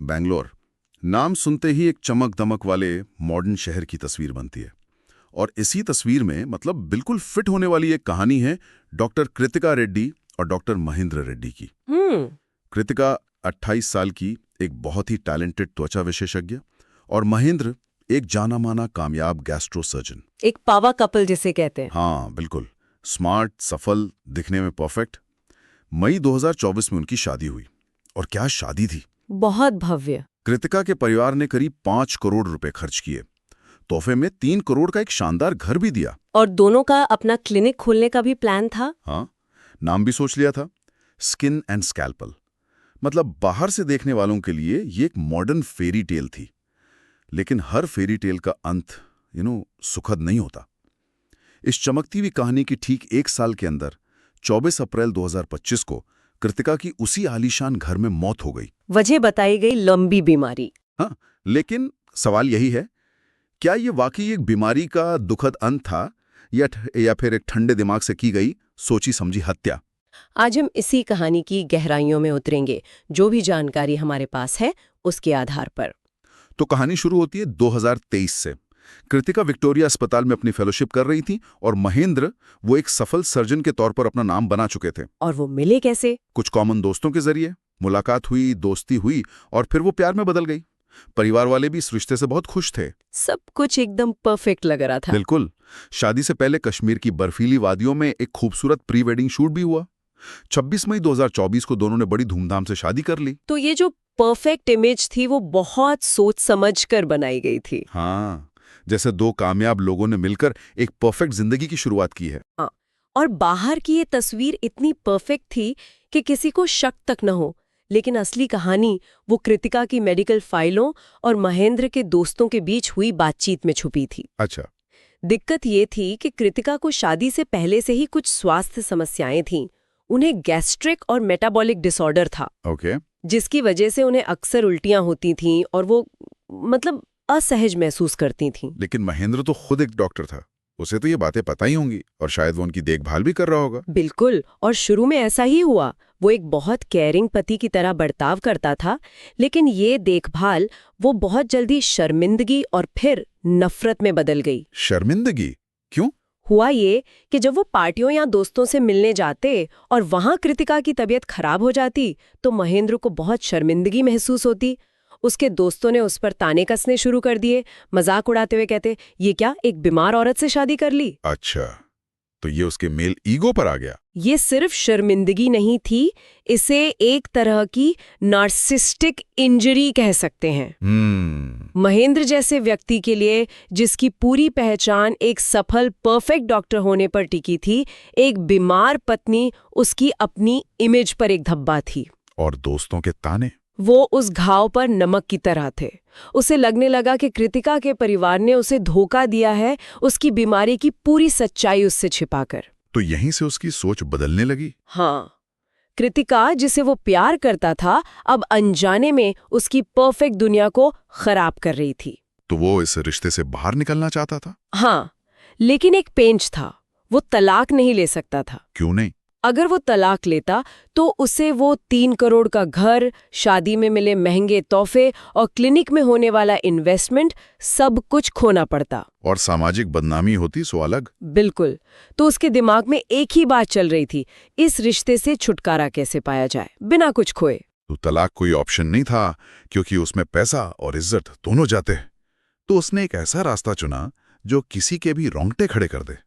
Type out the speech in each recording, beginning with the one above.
बैंगलोर। नाम सुनते ही एक चमक दमक वाले मॉडर्न शहर की तस्वीर बनती है। और इसी तस्वीर में मतलब बिल्कुल फिट होने वाली एक कहानी है डॉक्टर कृतिका रेड्डी और डॉक्टर महेंद्र रेड्डी की। कृतिका 28 साल की एक बहुत ही टैलेंटेड त्वचा विशेषज्ञ और महेंद्र एक जाना माना कामयाब गैस्ट्रो सर्जन। एक पावा कपल जिसे कहते हैं। हाँ बिल्कुल, स्मार्ट, सफल, दिखने में परफेक्ट। मई 2024 में उनकी शादी हुई। और क्या शादी थी, बहुत भव्य। कृतिका के परिवार ने करीब 5 करोड़ रुपए खर्च किए। तोहफे में 3 करोड़ का एक शानदार घर भी दिया। और दोनों का अपना क्लिनिक खोलने का भी प्लान था। हाँ, नाम भी सोच लिया था, स्किन एंड स्कैल्पल। मतलब बाहर से देखने वालों के लिए ये एक मॉडर्न फेरी टेल थी। लेकिन हर फेरी टेल का अंत सुखद नहीं होता। इस चमकती हुई कहानी की ठीक 1 साल के अंदर 24 अप्रैल 2025 को कृतिका की उसी आलीशान घर में मौत हो गई। वजह बताई गई लंबी बीमारी। हाँ, लेकिन सवाल यही है, क्या ये वाकई एक बीमारी का दुखद अंत था या फिर एक ठंडे दिमाग से की गई सोची समझी हत्या? आज हम इसी कहानी की गहराइयों में उतरेंगे, जो भी जानकारी हमारे पास है उसके आधार पर। तो कहानी शुरू होती है 2023 से। कृतिका विक्टोरिया अस्पताल में अपनी फेलोशिप कर रही थी और महेंद्र वो एक सफल सर्जन के तौर पर अपना नाम बना चुके थे। और वो मिले कैसे? कुछ कॉमन दोस्तों के जरिए मुलाकात हुई, दोस्ती हुई और फिर वो प्यार में बदल गई। परिवार वाले भी इस रिश्ते से बहुत खुश थे। सब कुछ एकदम परफेक्ट लग रहा था। बिल्कुल। शादी से पहले कश्मीर की बर्फीली वादियों में एक खूबसूरत प्री वेडिंग शूट भी हुआ। 26 मई 2024 को दोनों ने बड़ी धूमधाम से शादी कर ली। तो ये जो परफेक्ट इमेज थी वो बहुत सोच समझ कर बनाई गई थी। हाँ, जैसे दो कामयाब लोगों ने मिलकर एक परफेक्ट जिंदगी की शुरुआत की है। हाँ, और बाहर की ये तस्वीर इतनी परफेक्ट थी कि किसी को शक तक न हो। लेकिन असली कहानी वो कृतिका की मेडिकल फाइलों और महेंद्र के दोस्तों के बीच हुई बातचीत में छुपी थी। अच्छा। दिक्कत ये थी कि कृतिका को शादी से पहले से ही कुछ स्वास्थ्य समस्याएं थीं। उन्हें गैस्ट्रिक और मेटाबॉलिक डिसऑर्डर था। ओके। जिसकी वजह से उन्हें अक्सर उल्टियां होती थीं और वो मतलब असहज महसूस करती थीं। लेकिन महेंद्र तो खुद एक डॉक्टर था, उसे तो ये बातें पता ही होंगी और शायद वो उनकी देखभाल भी कर रहा होगा। बिल्कुल, और शुरू में ऐसा ही हुआ। वो एक बहुत केयरिंग पति की तरह बर्ताव करता था, लेकिन ये देखभाल वो बहुत जल्दी शर्मिंदगी और फिर नफरत में बदल गई। शर्मिंदगी? क्यों? हुआ ये कि जब वो पार्टियों या दोस्तों से मिलने जाते और वहां कृतिका की तबीयत खराब हो जाती तो महेंद्र को बहुत शर्मिंदगी महसूस होती। उसके दोस्तों ने उस पर ताने कसने शुरू कर दिए, मजाक उड़ाते हुए कहते, ये क्या एक बीमार औरत से शादी कर ली? अच्छा, तो ये उसके मेल ईगो पर आ गया। ये सिर्फ शर्मिंदगी नहीं थी, इसे एक तरह की नार्सिस्टिक इंजरी कह सकते हैं। महेंद्र जैसे व्यक्ति के लिए, जिसकी पूरी पहचान एक सफल परफेक्ट डॉक्टर होने पर टिकी थी, एक बीमार पत्नी उसकी अपनी इमेज पर एक धब्बा थी। और दोस्तों के ताने? वो उस घाव पर नमक की तरह थे। उसे लगने लगा कि कृतिका के परिवार ने उसे धोखा दिया है, उसकी बीमारी की पूरी सच्चाई उससे छिपाकर। तो यहीं से उसकी सोच बदलने लगी। हाँ, कृतिका जिसे वो प्यार करता था, अब अनजाने में उसकी परफेक्ट दुनिया को खराब कर रही थी। तो वो इस रिश्ते से बाहर निकलना चाहता था। हाँ, लेकिन एक पेंच था, वो तलाक नहीं ले सकता था। क्यों नहीं? अगर वो तलाक लेता तो उसे वो 3 करोड़ का घर, शादी में मिले महंगे तोहफे और क्लिनिक में होने वाला इन्वेस्टमेंट सब कुछ खोना पड़ता। और सामाजिक बदनामी होती सो अलग। बिल्कुल। तो उसके दिमाग में एक ही बात चल रही थी, इस रिश्ते से छुटकारा कैसे पाया जाए बिना कुछ खोए। तो तलाक कोई ऑप्शन नहीं था, क्योंकि उसमें पैसा और इज्जत दोनों जाते। तो उसने एक ऐसा रास्ता चुना जो किसी के भी रोंगटे खड़े कर दे।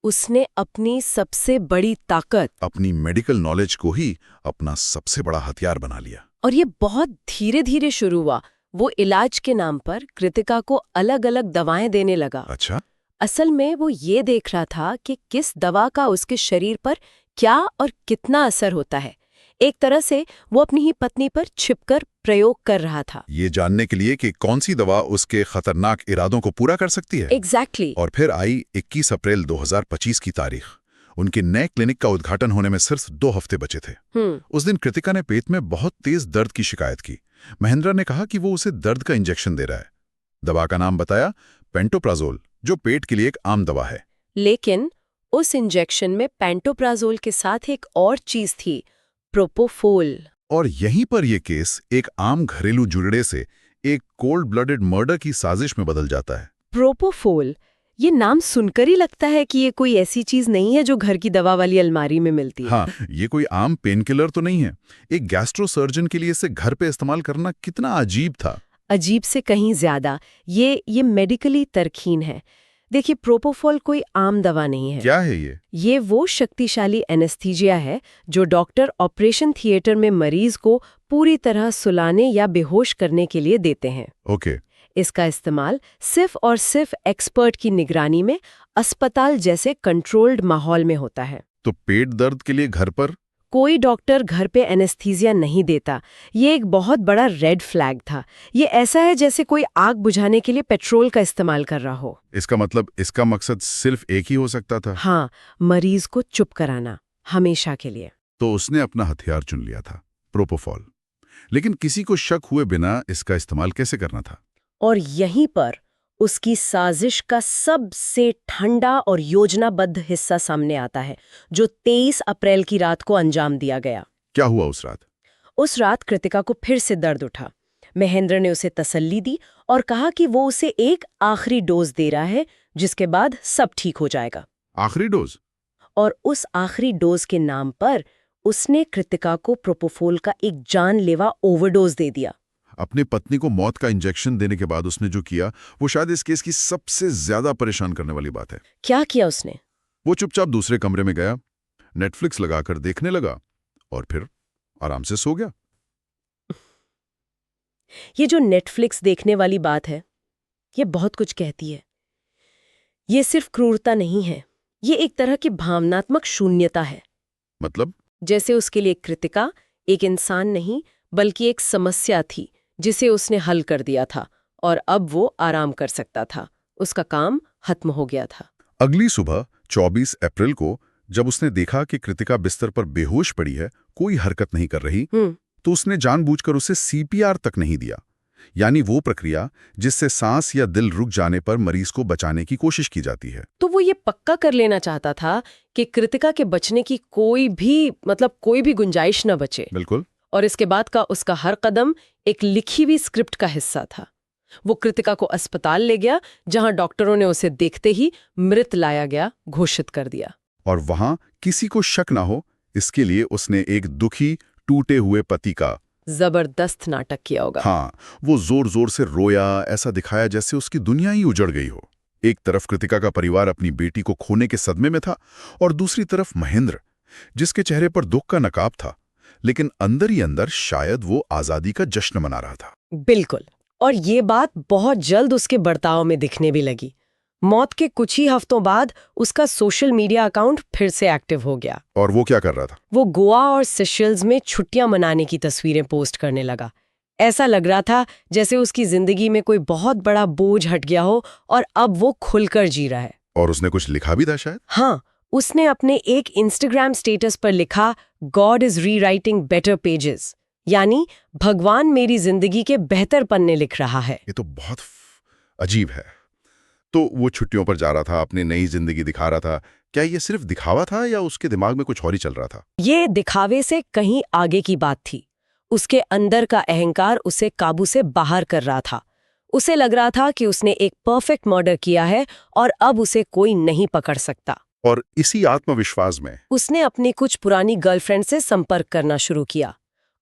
उसने अपनी सबसे बड़ी ताकत, अपनी मेडिकल नॉलेज को ही अपना सबसे बड़ा हथियार बना लिया। और ये बहुत धीरे धीरे शुरू हुआ। वो इलाज के नाम पर कृतिका को अलग अलग दवाएं देने लगा। अच्छा। असल में वो ये देख रहा था कि किस दवा का उसके शरीर पर क्या और कितना असर होता है। एक तरह से वो अपनी ही पत्नी पर छिपकर प्रयोग कर रहा था, ये जानने के लिए कि कौन सी दवा उसके खतरनाक इरादों को पूरा कर सकती है। एग्जैक्टली। और फिर आई 21 अप्रैल 2025 की तारीख। उनके नए क्लिनिक का उद्घाटन होने में सिर्फ 2 हफ्ते बचे थे। उस दिन कृतिका ने पेट में बहुत तेज दर्द की शिकायत की। महेंद्र ने कहा कि वो उसे दर्द का इंजेक्शन दे रहा है। दवा का नाम बताया, पेंटोप्राजोल, जो पेट के लिए एक आम दवा है। लेकिन उस इंजेक्शन में पेंटोप्राजोल के साथ एक और चीज थी, प्रोपोफोल। और यहीं पर यह केस एक आम घरेलू झगड़े से एक कोल्ड ब्लडेड मर्डर की साजिश में बदल जाता है। प्रोपोफोल, ये नाम सुनकर ही लगता है कि ये कोई ऐसी चीज नहीं है जो घर की दवा वाली अलमारी में मिलती है। हाँ, ये कोई आम पेन किलर तो नहीं है। एक गैस्ट्रो सर्जन के लिए इसे घर पे इस्तेमाल करना कितना अजीब था। अजीब से कहीं ज्यादा ये मेडिकली तरकीन है। देखिए, प्रोपोफोल कोई आम दवा नहीं है। क्या है ये? ये वो शक्तिशाली एनेस्थीजिया है जो डॉक्टर ऑपरेशन थिएटर में मरीज को पूरी तरह सुलाने या बेहोश करने के लिए देते हैं। ओके। इसका इस्तेमाल सिर्फ और सिर्फ एक्सपर्ट की निगरानी में अस्पताल जैसे कंट्रोल्ड माहौल में होता है। तो पेट दर्द के लिए घर पर कोई डॉक्टर घर पे एनेस्थीसिया नहीं देता। ये एक बहुत बड़ा रेड फ्लैग था। ये ऐसा है जैसे कोई आग बुझाने के लिए पेट्रोल का इस्तेमाल कर रहा हो। इसका मतलब इसका मकसद सिर्फ एक ही हो सकता था। हाँ, मरीज को चुप कराना, हमेशा के लिए। तो उसने अपना हथियार चुन लिया था, प्रोपोफॉल। लेकिन किसी को शक हुए बिना इसका इस्तेमाल कैसे करना था? और यहीं पर उसकी साजिश का सबसे ठंडा और योजनाबद्ध हिस्सा सामने आता है, जो 23 अप्रैल की रात को अंजाम दिया गया। क्या हुआ उस रात? उस रात कृतिका को फिर से दर्द उठा। महेंद्र ने उसे तसल्ली दी और कहा कि वो उसे एक आखिरी डोज दे रहा है, जिसके बाद सब ठीक हो जाएगा। आखिरी डोज? और उस आखिरी डोज के नाम पर उसने कृतिका को प्रोपोफोल का एक जानलेवा ओवरडोज दे दिया। अपनी पत्नी को मौत का इंजेक्शन देने के बाद उसने जो किया, वो शायद इस केस की सबसे ज्यादा परेशान करने वाली बात है। क्या किया उसने? वो चुपचाप दूसरे कमरे में गया, नेटफ्लिक्स लगाकर देखने लगा और फिर आराम से सो गया। ये जो नेटफ्लिक्स देखने वाली बात है, ये बहुत कुछ कहती है। ये सिर्फ क्रूरता नहीं है, ये एक तरह की भावनात्मक शून्यता है। मतलब? जैसे उसके लिए कृतिका एक इंसान नहीं, बल्कि एक समस्या थी जिसे उसने हल कर दिया था और अब वो आराम कर सकता था। उसका काम खत्म हो गया था। अगली सुबह 24 अप्रैल को जब उसने देखा कि कृतिका बिस्तर पर बेहोश पड़ी है, कोई हरकत नहीं कर रही, तो उसने जानबूझकर उसे सीपीआर तक नहीं दिया, यानी वो प्रक्रिया जिससे सांस या दिल रुक जाने पर मरीज को बचाने की कोशिश की जाती है। तो वो ये पक्का कर लेना चाहता था कि कृतिका के बचने की कोई भी गुंजाइश न बचे। बिल्कुल। और इसके बाद का उसका हर कदम एक लिखी हुई स्क्रिप्ट का हिस्सा था। वो कृतिका को अस्पताल ले गया, जहां डॉक्टरों ने उसे देखते ही मृत लाया गया घोषित कर दिया। और वहां किसी को शक ना हो, इसके लिए उसने एक दुखी टूटे हुए पति का जबरदस्त नाटक किया होगा। हाँ, वो जोर जोर से रोया, ऐसा दिखाया जैसे उसकी दुनिया ही उजड़ गई हो। एक तरफ कृतिका का परिवार अपनी बेटी को खोने के सदमे में था और दूसरी तरफ महेंद्र, जिसके चेहरे पर दुख का नकाब था, लेकिन अंदर ही अंदर शायद वो आजादी का जश्न मना रहा था। बिल्कुल। और ये बात बहुत जल्द उसके बर्ताव में दिखने भी लगी। मौत के कुछ ही हफ्तों बाद उसका सोशल मीडिया अकाउंट फिर से एक्टिव हो गया। और वो क्या कर रहा था? वो गोवा और सेशल्स में छुट्टियां मनाने की तस्वीरें पोस्ट करने लगा। ऐसा लग रहा था जैसे उसकी जिंदगी में कोई बहुत बड़ा बोझ हट गया हो और अब वो खुलकर जी रहा है। और उसने कुछ लिखा भी था शायद? हाँ, उसने अपने एक इंस्टाग्राम स्टेटस पर लिखा, God is rewriting better pages, यानी भगवान मेरी जिंदगी के बेहतर पन्ने लिख रहा है। ये तो बहुत अजीब है। तो वो छुट्टियों पर जा रहा था, अपनी नई जिंदगी दिखा रहा था। क्या ये सिर्फ दिखावा था या उसके दिमाग में कुछ और ही चल रहा था? ये दिखावे से कहीं आगे की बात थी। उसके अंदर का अहंकार उसे काबू से बाहर कर रहा था। उसे लग रहा था कि उसने एक परफेक्ट मर्डर किया है और अब उसे कोई नहीं पकड़ सकता। और इसी आत्मविश्वास में उसने अपनी कुछ पुरानी गर्लफ्रेंड से संपर्क करना शुरू किया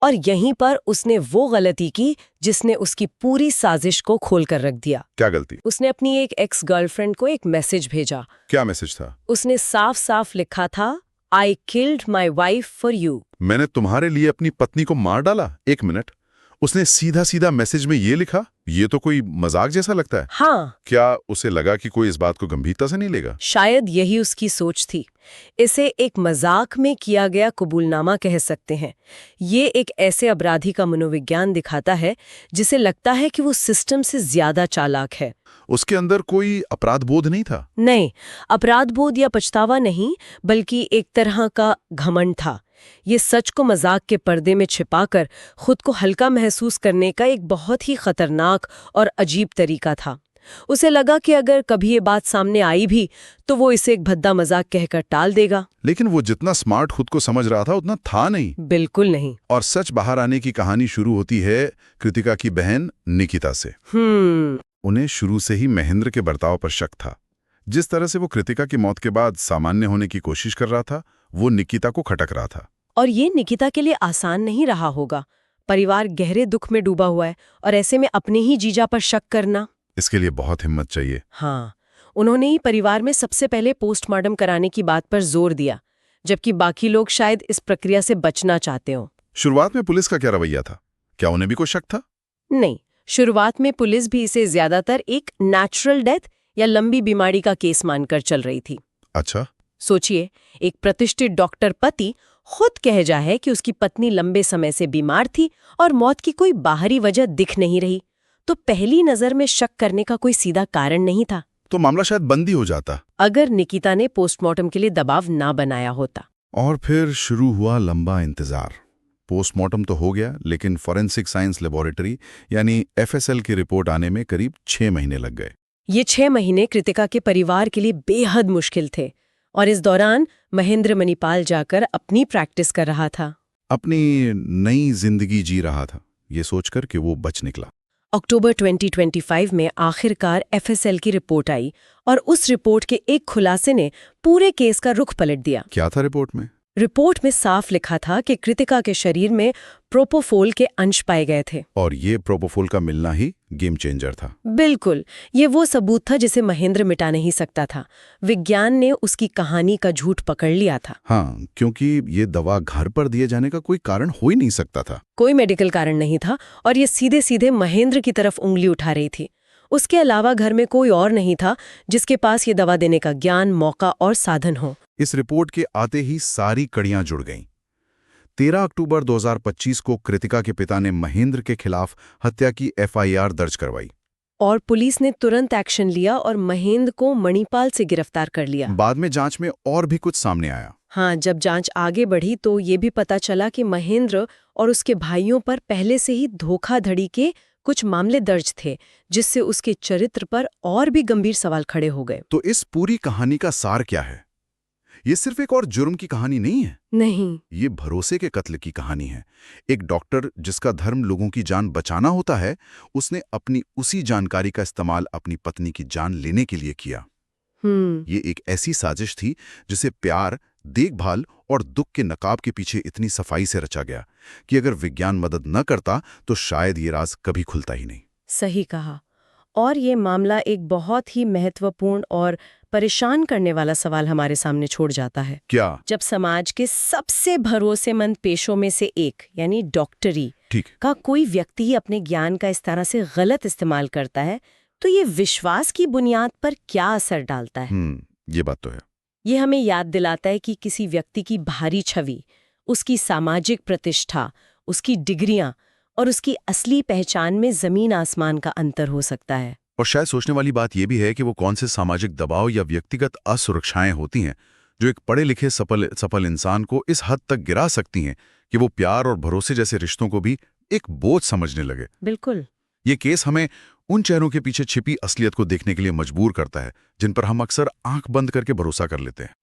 और यहीं पर उसने वो गलती की जिसने उसकी पूरी साजिश को खोलकर रख दिया। क्या गलती? उसने अपनी एक एक्स गर्लफ्रेंड को एक मैसेज भेजा। क्या मैसेज था? उसने साफ साफ लिखा था, I killed my wife for you. मैंने तुम्हारे लिए अपनी पत्नी को मार डाला। एक मिनट, उसने सीधा सीधा मैसेज में ये लिखा? ये तो कोई मजाक जैसा लगता है। हाँ। क्या उसे लगा कि कोई इस बात को गंभीरता से नहीं लेगा? शायद यही उसकी सोच थी। इसे एक मजाक में किया गया कबूलनामा कह सकते हैं। ये एक ऐसे अपराधी का मनोविज्ञान दिखाता है जिसे लगता है कि वो सिस्टम से ज्यादा चालाक है। उसके अंदर कोई अपराध बोध नहीं था? नहीं, अपराध बोध या पछतावा नहीं, बल्कि एक तरह का घमंड था। ये सच को मजाक के पर्दे में छिपाकर खुद को हल्का महसूस करने का एक बहुत ही खतरनाक और अजीब तरीका था। उसे लगा कि अगर कभी ये बात सामने आई भी तो वो इसे एक भद्दा मजाक कहकर टाल देगा। लेकिन वो जितना स्मार्ट खुद को समझ रहा था उतना था नहीं। बिल्कुल नहीं। और सच बाहर आने की कहानी शुरू होती है कृतिका की बहन निकिता से। उन्हें शुरू से ही महेंद्र के बर्ताव पर शक था। जिस तरह से वो कृतिका की मौत के बाद सामान्य होने की कोशिश कर रहा था, वो निकिता को खटक रहा था। और ये निकिता के लिए आसान नहीं रहा होगा। परिवार गहरे दुख में डूबा हुआ है और ऐसे में अपने ही जीजा पर शक करना, इसके लिए बहुत हिम्मत चाहिए। हाँ, उन्होंने ही परिवार में सबसे पहले पोस्टमार्टम कराने की बात पर जोर दिया, जबकि बाकी लोग शायद इस प्रक्रिया से बचना चाहते हो। शुरुआत में पुलिस का क्या रवैया था? क्या उन्हें भी कोई शक था? नहीं, शुरुआत में पुलिस भी इसे ज्यादातर एक नेचुरल डेथ या लंबी बीमारी का केस मानकर चल रही थी। अच्छा। सोचिए, एक प्रतिष्ठित डॉक्टर पति खुद कह जा है कि उसकी पत्नी लंबे समय से बीमार थी और मौत की कोई बाहरी वजह दिख नहीं रही, तो पहली नजर में शक करने का कोई सीधा कारण नहीं था। तो मामला शायद बंद ही हो जाता अगर निकिता ने पोस्टमार्टम के लिए दबाव ना बनाया होता। और फिर शुरू हुआ लंबा इंतजार। पोस्टमार्टम तो हो गया, लेकिन फॉरेंसिक साइंस लेबोरेटरी यानी FSL की रिपोर्ट आने में करीब 6 महीने लग गए। ये 6 महीने कृतिका के परिवार के लिए बेहद मुश्किल थे और इस दौरान महेंद्र मणिपाल जाकर अपनी प्रैक्टिस कर रहा था, अपनी नई जिंदगी जी रहा था, ये सोचकर कि वो बच निकला। अक्टूबर 2025 में आखिरकार FSL की रिपोर्ट आई और उस रिपोर्ट के एक खुलासे ने पूरे केस का रुख पलट दिया। क्या था रिपोर्ट में? रिपोर्ट में साफ लिखा था कि कृतिका के शरीर में प्रोपोफोल के अंश पाए गए थे। और ये प्रोपोफोल का मिलना ही गेम चेंजर था। बिल्कुल, ये वो सबूत था जिसे महेंद्र मिटा नहीं सकता था। विज्ञान ने उसकी कहानी का झूठ पकड़ लिया था। हाँ, क्योंकि ये दवा घर पर दिए जाने का कोई कारण हो ही नहीं सकता था। कोई मेडिकल कारण नहीं था और ये सीधे सीधे महेंद्र की तरफ उंगली उठा रही थी। उसके अलावा घर में कोई और नहीं था जिसके पास ये दवा देने का ज्ञान, मौका और साधन हो। इस रिपोर्ट के आते ही सारी कड़ियां जुड़ गईं। 13 अक्टूबर 2025 को कृतिका के पिता ने महेंद्र के खिलाफ हत्या की FIR दर्ज करवाई और पुलिस ने तुरंत एक्शन लिया और महेंद्र को मणिपाल से गिरफ्तार कर लिया। बाद में जांच में और भी कुछ सामने आया। हाँ, जब जांच आगे बढ़ी तो ये भी पता चला कि महेंद्र और उसके भाइयों पर पहले से ही धोखाधड़ी के कुछ मामले दर्ज थे, जिससे उसके चरित्र पर और भी गंभीर सवाल खड़े हो गए। तो इस पूरी कहानी का सार क्या है? ये सिर्फ एक और जुर्म की कहानी नहीं है। नहीं, ये भरोसे के कत्ल की कहानी है। एक डॉक्टर जिसका धर्म लोगों की जान बचाना होता है, उसने अपनी उसी जानकारी का इस्तेमाल अपनी पत्नी की जान लेने के लिए किया। ये एक ऐसी साजिश थी जिसे प्यार, देखभाल और दुख के नकाब के पीछे इतनी सफाई से रचा गया कि अगर विज्ञान मदद न करता तो शायद ये राज कभी खुलता ही नहीं। सही कहा। और ये मामला एक बहुत ही महत्वपूर्ण और परेशान करने वाला सवाल हमारे सामने छोड़ जाता है। क्या? जब समाज के सबसे भरोसेमंद पेशों में से एक यानी डॉक्टरी का कोई व्यक्ति अपने ज्ञान का इस तरह से गलत इस्तेमाल करता है, तो ये विश्वास की बुनियाद पर क्या असर डालता है? ये बात तो है। ये हमें याद दिलाता है कि किसी व्यक्ति की बाहरी छवि, उसकी सामाजिक प्रतिष्ठा, उसकी डिग्रियां और उसकी असली पहचान में जमीन आसमान का अंतर हो सकता है। और शायद सोचने वाली बात यह भी है कि वो कौन से सामाजिक दबाव या व्यक्तिगत असुरक्षाएं होती हैं जो एक पढ़े लिखे सफल इंसान को इस हद तक गिरा सकती हैं कि वो प्यार और भरोसे जैसे रिश्तों को भी एक बोझ समझने लगे। बिल्कुल। ये केस हमें उन चेहरों के पीछे छिपी असलियत को देखने के लिए मजबूर करता है जिन पर हम अक्सर आंख बंद करके भरोसा कर लेते हैं।